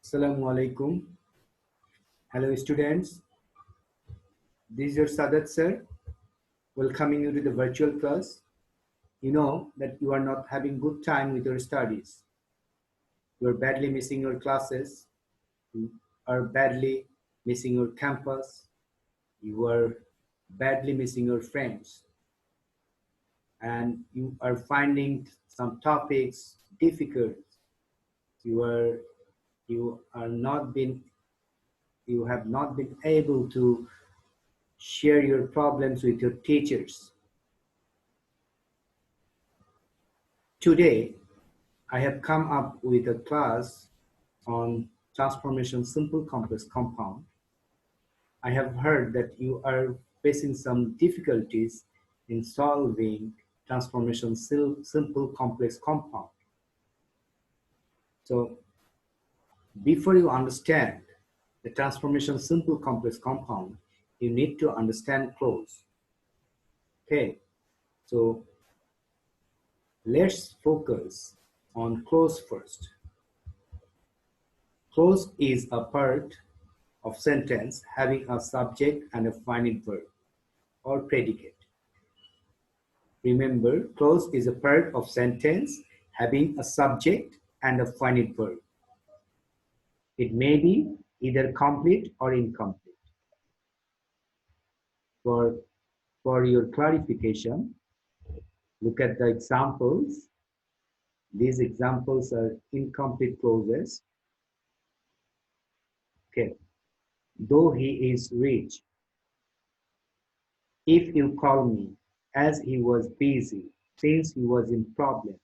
Assalamu alaikum. Hello students. This is your Sadat sir welcoming you to the virtual class. You know that you are not having good time with your studies. You are badly missing your classes. You are badly missing your campus. You are badly missing your friends. And you are finding some topics difficult. You are you are not been you have not been able to share your problems with your teachers. Today, I have come up with a class on transformation simple complex compound. I have heard that you are facing some difficulties in solving transformation simple complex compound. So before you understand the transformation simple complex compound, you need to understand clause. Okay, so let's focus on clause first. Clause is a part of sentence having a subject and a finite verb or predicate. Remember, clause is a part of sentence having a subject and a finite verb. It may be either complete or incomplete. For your clarification, look at the examples. These examples are incomplete clauses. Okay. Though he is rich, if you call me, as he was busy, since he was in problem.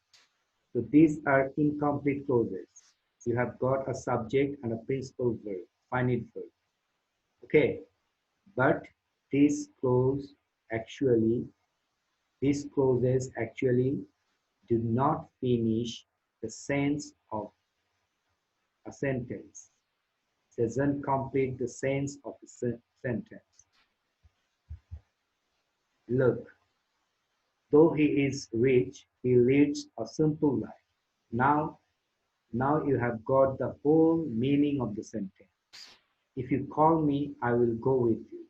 So these are incomplete clauses. You have got a subject and a principal verb, finite verb. Okay, but these these clauses actually do not finish the sense of a sentence. It doesn't complete the sense of a sentence. Look, though he is rich, he lives a simple life. Now you have got the whole meaning of the sentence. If you call me, I will go with you.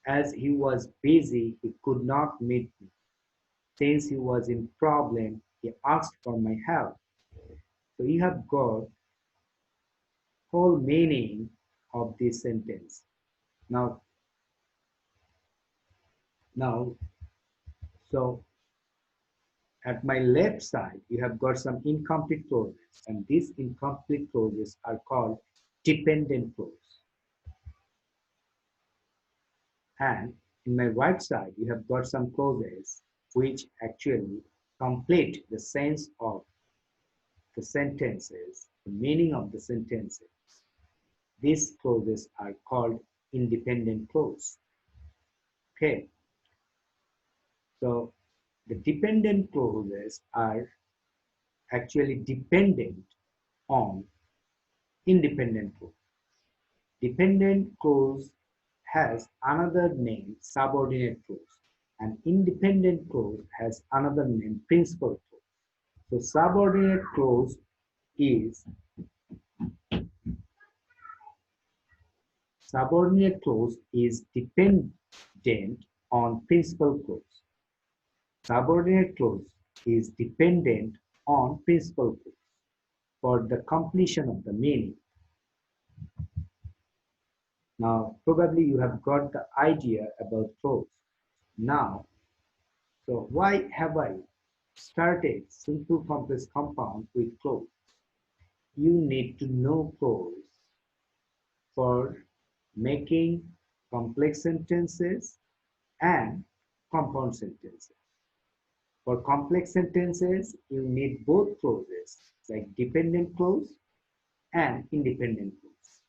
As he was busy, he could not meet me. Since he was in problem, he asked for my help. So you have got whole meaning of this sentence. Now, now, so at my left side, you have got some incomplete clauses, and these incomplete clauses are called dependent clause. And in my right side, you have got some clauses which actually complete the sense of the sentences, the meaning of the sentences. These clauses are called independent clause. Okay. So the dependent clauses are actually dependent on independent clause. Dependent clause has another name, subordinate clause, and independent clause has another name, principal clause. So subordinate clause is dependent on principal clause. Subordinate clause is dependent on principal clause for the completion of the meaning. Now, probably you have got the idea about clause. Now, so why have I started simple complex compound with clause? You need to know clause for making complex sentences and compound sentences. For complex sentences, you need both clauses like dependent clause and independent clause.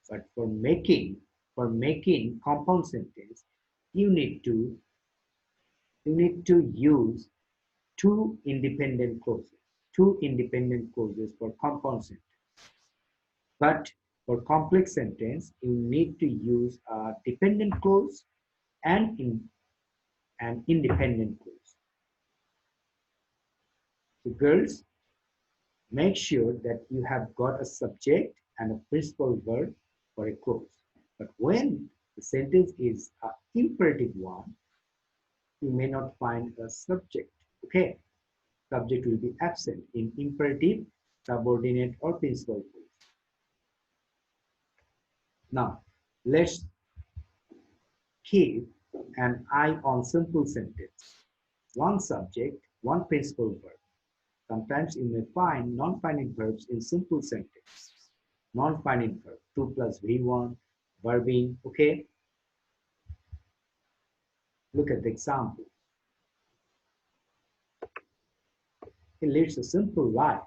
But for making compound sentence, you need to use two independent clauses for compound sentence. But for complex sentence, you need to use a dependent clause and an independent clause. So girls, Make sure that you have got a subject and a principal verb for a clause. But when the sentence is an imperative one, you may not find a subject. Okay, subject will be absent in imperative, subordinate, or principal clause. Now, let's keep an eye on simple sentence. One subject, one principal verb. Sometimes you may find non-finite verbs in simple sentence. Non-finite verb, 2 plus V1, verbing, okay? Look at the example. He leads a simple life.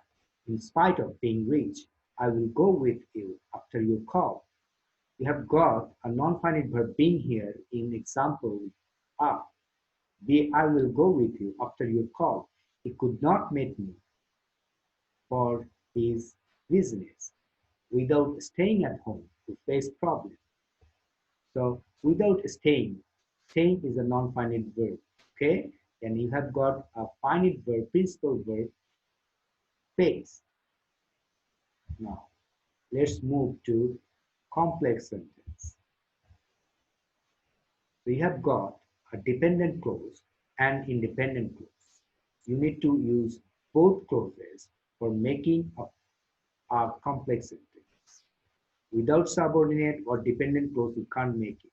In spite of being rich, I will go with you after your call. We have got a non-finite verb being here in example A. B, I will go with you after your call. He could not meet me for his business without staying at home to face problems. So without staying, staying is a non-finite verb, okay? And you have got a finite verb, principal verb, face. Now, let's move to complex sentence. So you have got a dependent clause and independent clause. You need to use both clauses for making a complex sentence. Without subordinate or dependent clause, you can't make it.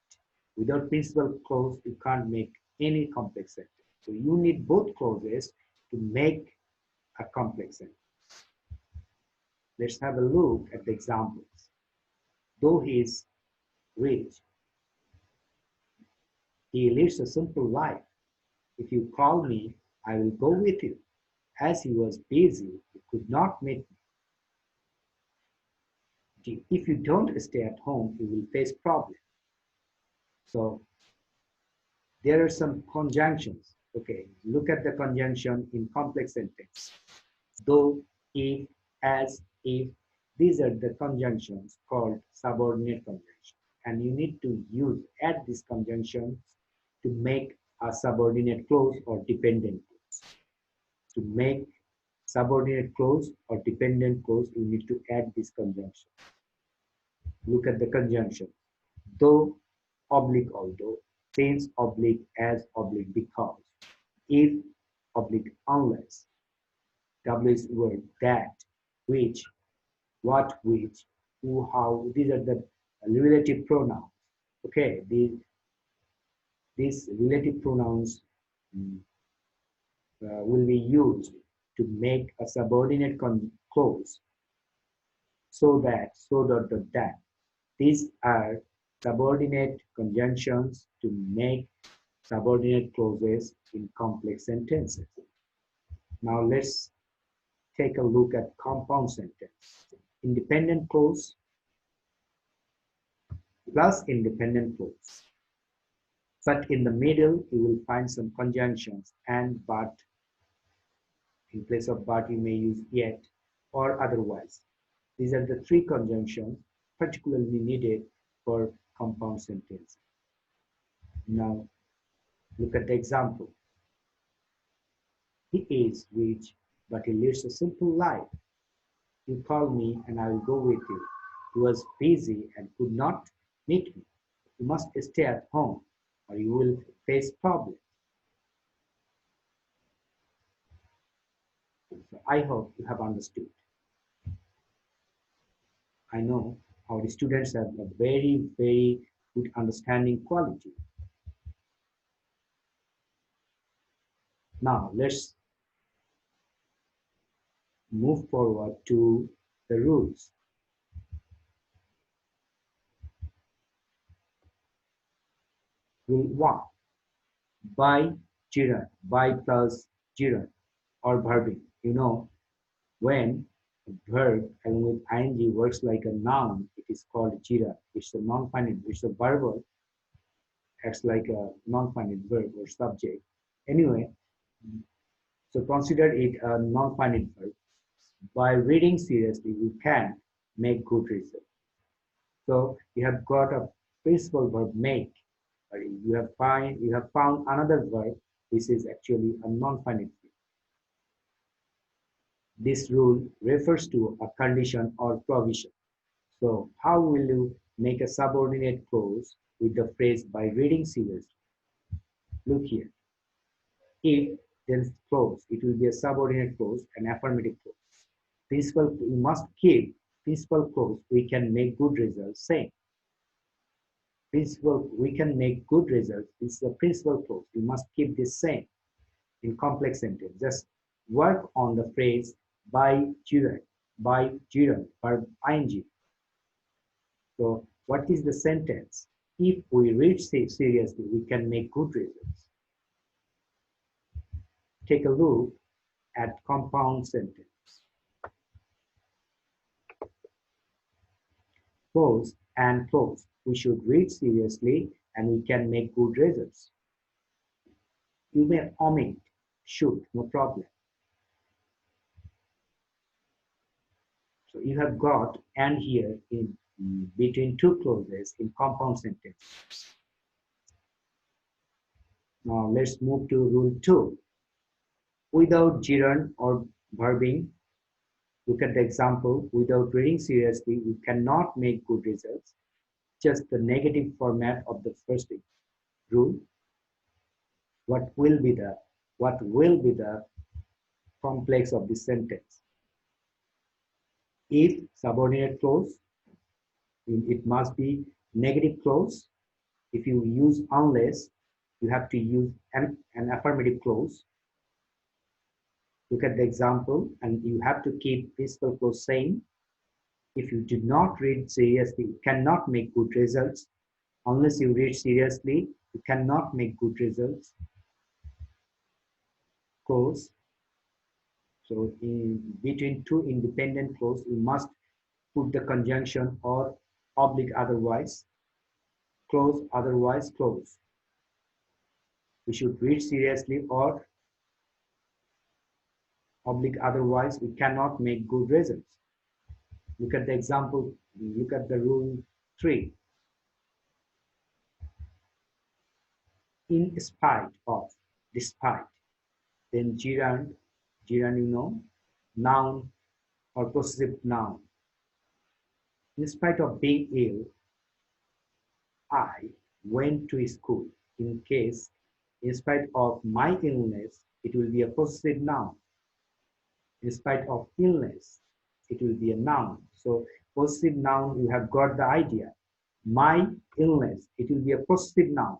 Without principal clause, you can't make any complex sentence. So you need both clauses to make a complex sentence. Let's have a look at the examples. Though he is rich, he lives a simple life. If you call me, I will go with you. As he was busy, he could not meet me. If you don't stay at home, you will face problems. So there are some conjunctions. Okay, look at the conjunction in complex sentence. Though, if, as, if, these are the conjunctions called subordinate conjunctions. And you need to add these conjunctions to make a subordinate clause or dependent clause. To make subordinate clause or dependent clause, you need to add this conjunction. Look at the conjunction. Though, oblique although, since, oblique as, oblique because, if, oblique unless, W is word, that, which, what, which, who, how, these are the relative pronouns. Okay, these relative pronouns will be used to make a subordinate clause so that, that. These are subordinate conjunctions to make subordinate clauses in complex sentences. Now let's take a look at compound sentence. Independent clause plus independent clause. But in the middle, you will find some conjunctions and but. In place of but, you may use yet or otherwise. These are the three conjunctions particularly needed for compound sentences. Now, look at the example. He is rich, but he lives a simple life. You call me and I will go with you. He was busy and could not meet me. You must stay at home or you will face problems. So I hope you have understood. I know our students have a very, very good understanding quality. Now let's move forward to the rules. Rule 1. By gerund, by plus gerund or verbing. You know, when a verb along with ing works like a noun, it is called gerund. It's a non-finite, it's a verbal, acts like a non-finite verb or subject. Anyway, so consider it a non-finite verb. By reading seriously, you can make good results. So you have got a principal verb make. Or you have found another verb. This is actually a non-finite verb. This rule refers to a condition or provision. So how will you make a subordinate clause with the phrase by reading seriously? Look here. If then clause, it will be a subordinate clause, an affirmative clause. Principal, we must keep principal clause, we can make good results same. Principal, we can make good results, this is the principal clause. We must keep this same in complex sentence. Just work on the phrase by gerund, verb ing. So what is the sentence? If we read seriously, we can make good results. Take a look at compound sentence. Close and close. We should read seriously and we can make good results. You may omit should, no problem. So you have got and here in between two clauses in compound sentence. Now let's move to rule 2. Without gerund or verbing, look at the example. Without reading seriously, you cannot make good results. Just the negative format of the first rule. What will be the complex of this sentence? If subordinate clause, it must be negative clause. If you use unless, you have to use an affirmative clause. Look at the example, and you have to keep principal clause same. If you do not read seriously, you cannot make good results. Unless you read seriously, you cannot make good results. Clause. So in between two independent clause, you must put the conjunction or oblique otherwise. Clause otherwise clause. We should read seriously or oblique otherwise we cannot make good results. Look at the example, look at the rule 3. In spite of, despite, then gerund, you know, noun or possessive noun. In spite of being ill, I went to school. In case, in spite of my illness, it will be a possessive noun. In spite of illness, it will be a noun. So possessive noun, you have got the idea. My illness, it will be a possessive noun.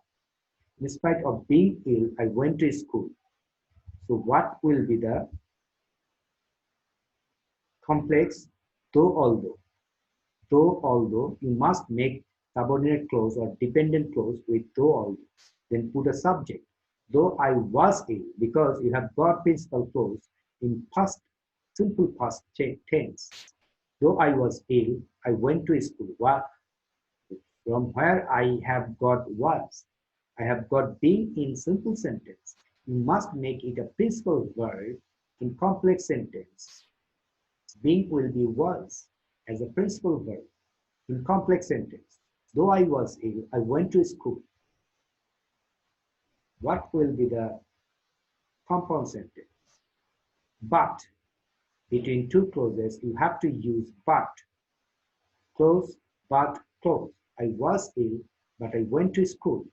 In spite of being ill, I went to school. So what will be the complex? Though although, you must make subordinate clause or dependent clause with though although. Then put a subject. Though I was ill, because you have got principal clause in past, simple past tense. Though I was ill, I went to school. What? From where I have got was. I have got being in simple sentence. You must make it a principal verb in complex sentence. Being will be was as a principal verb in complex sentence. Though I was ill, I went to school. What will be the compound sentence? But between two clauses, you have to use but. Close, but close. I was ill, but I went to school.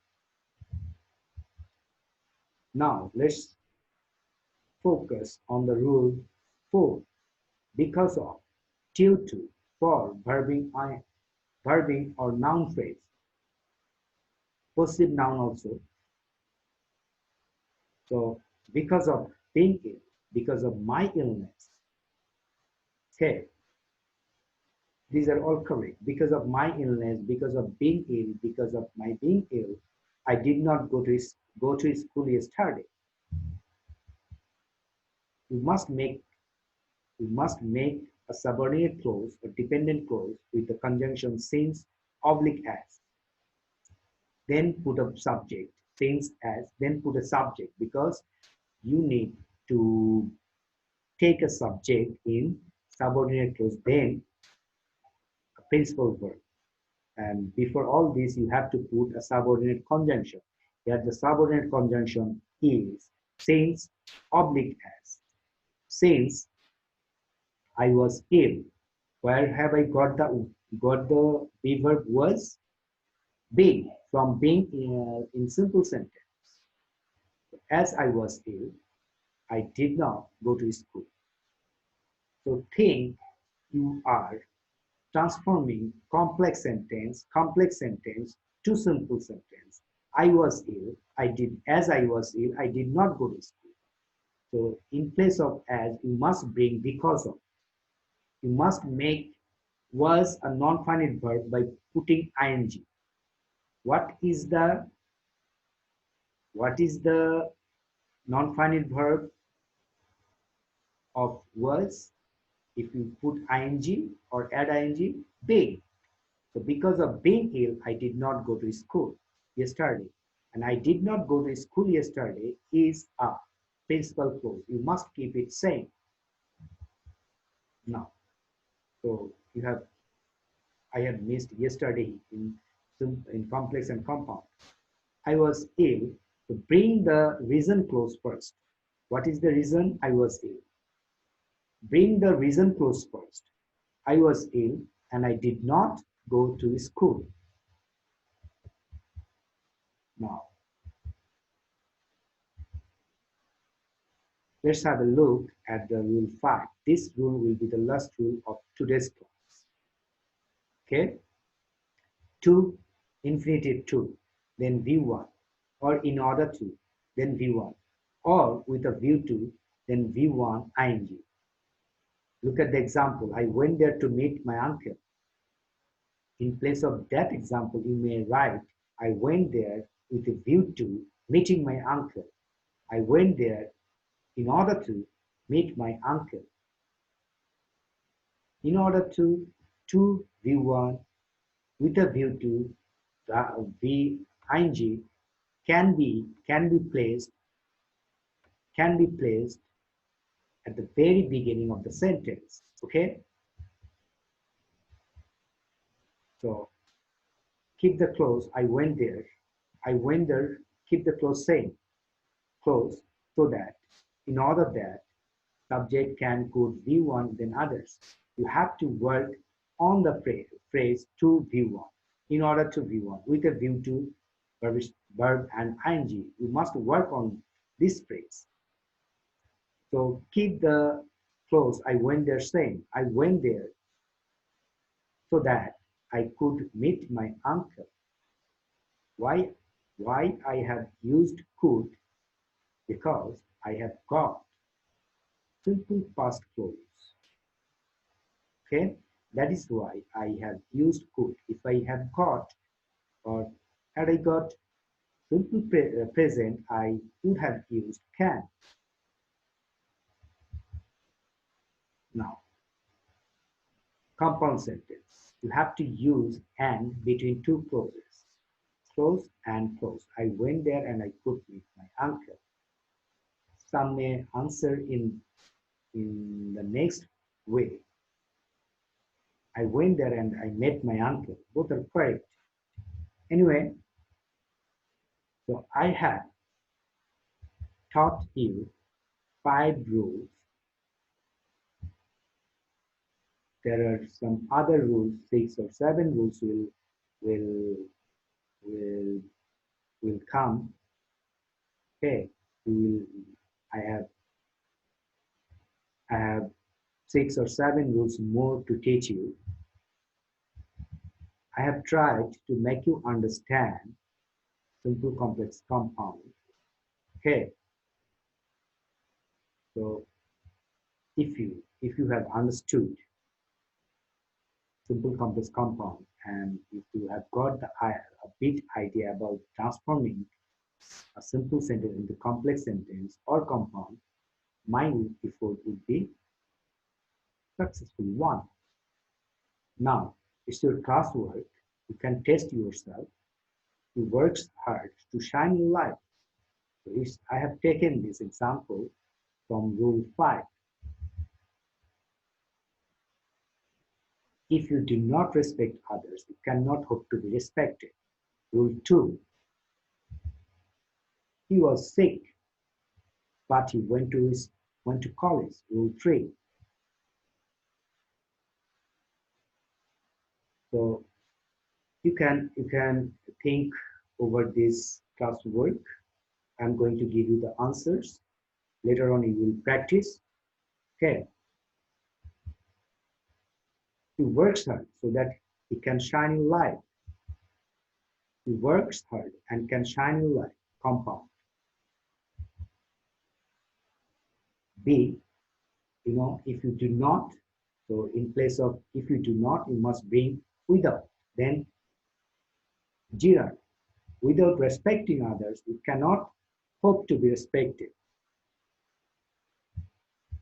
Now let's focus on the rule 4. Because of, due to, for, verbing or noun phrase. Possessive noun also. So because of being ill, because of my illness. Okay. These are all correct. Because of my illness, because of being ill, because of my being ill, I did not go to school yesterday. We must make a subordinate clause or dependent clause with the conjunction since oblique as. Then put a subject, since as, then put a subject, because you need to take a subject in subordinate clause, then a principal verb. And before all this, you have to put a subordinate conjunction. Here the subordinate conjunction is since oblique as. Since I was ill. Where have I got the be verb was? Being, from being in simple sentence. As I was ill, I did not go to school. So think you are transforming complex sentence to simple sentence. I was ill. As I was ill, I did not go to school. So in place of as, you must bring because of. You must make was a non-finite verb by putting ing. What is the what is the non-finite verb of was? If you put ing or add ing, being. So because of being ill, I did not go to school yesterday. And I did not go to school yesterday is a principal clause. You must keep it same now. So I had missed yesterday in complex and compound. I was ill. So bring the reason clause first. What is the reason I was ill? Bring the reason clause first. I was ill and I did not go to school. Now, let's have a look at the rule 5. This rule will be the last rule of today's class. Okay? To, infinitive to, then V1, or in order to, then V1, or with a view to, then V1 ing. Look at the example. I went there to meet my uncle. In place of that example, you may write, I went there with a view to meeting my uncle. I went there in order to meet my uncle. In order to V1 with a view to the V ing can be placed at the very beginning of the sentence. Okay, so keep the clause I went there. I went there. Keep the clause same clause so that in order that subject can put V1 than others. You have to work on the phrase to V1 in order to V1 with a view to verb and ing. You must work on this phrase. So keep the clause I went there same. I went there so that I could meet my uncle. Why? Why I have used could? Because I have got simple past clause. Okay, that is why I have used could. If I have got or had I got simple present, I would have used can. Now, compound sentence. You have to use and between two clauses. Clause and clause. I went there and I could meet my uncle. Some may answer in the next way. I went there and I met my uncle. Both are correct. Anyway, so I have taught you 5 rules. There are some other rules, 6 or 7 rules will will will come. Okay, will I have I have 6 or 7 rules more to teach you. I have tried to make you understand simple complex compound. Okay, so if you have understood simple complex compound and if you have got a bit idea about transforming a simple sentence into complex sentence or compound, my effort would be successful one. Now, it's your classwork. You can test yourself. You works hard to shine your light. So I have taken this example from Rule 5. If you do not respect others, you cannot hope to be respected. Rule 2. He was sick, but he went to college. Rule 3. So you can think over this classwork. I'm going to give you the answers. Later on, you will practice. Okay. He works hard so that he can shine in light. He works hard and can shine in light. Compound. B, if you do not, so in place of if you do not, you must bring without. Then Gerard, without respecting others, you cannot hope to be respected.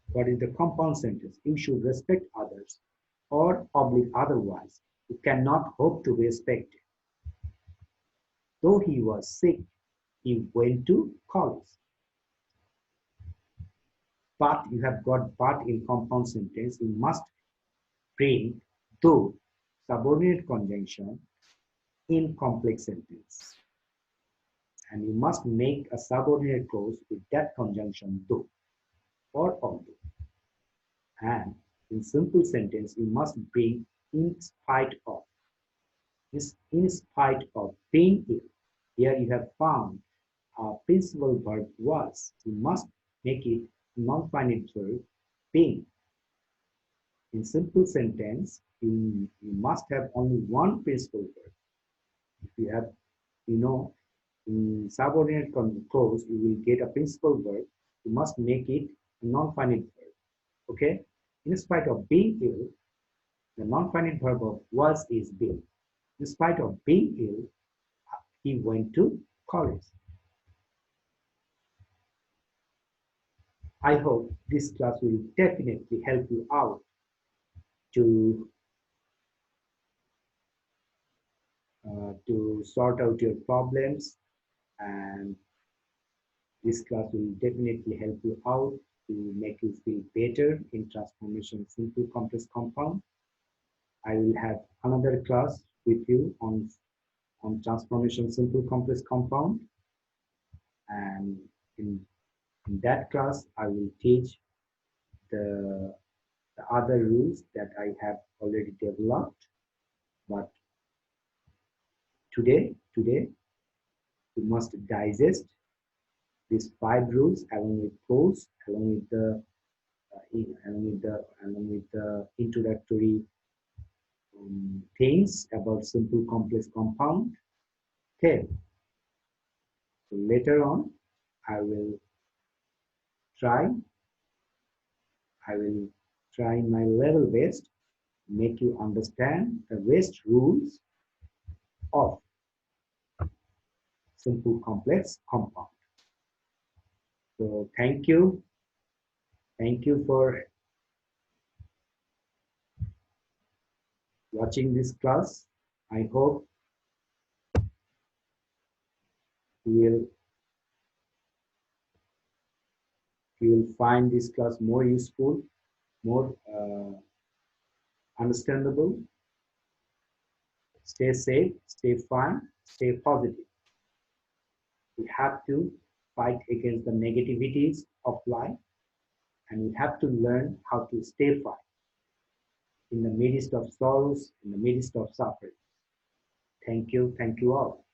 What is the compound sentence? You should respect others or public otherwise. You cannot hope to be respected. Though he was sick, he went to college. But you have got but in compound sentence. You must bring though subordinate conjunction in complex sentence. And you must make a subordinate clause with that conjunction though or although. And in simple sentence, you must bring in spite of. In spite of being ill. Here you have found a principal verb was. You must make it non-finite verb being. In simple sentence, you must have only one principal verb. If you have, in subordinate clause, you will get a principal verb. You must make it a non-finite verb. Okay? In spite of being ill, the non-finite verb of was is being. In spite of being ill, he went to college. I hope this class will definitely help you out to sort out your problems, and this class will definitely help you out to make you feel better in transformation simple complex compound. I will have another class with you on transformation simple complex compound, and in that class I will teach the other rules that I have already developed. But today you must digest these 5 rules along with codes, along with the introductory things about simple complex compound. Okay. So later on, I will try my level best to make you understand the best rules of simple complex compound. So thank you for watching this class. I hope you will find this class more useful, more understandable. Stay safe, stay fine, stay positive. We have to fight against the negativities of life, and we have to learn how to stay fine in the midst of sorrows, in the midst of suffering. Thank you all.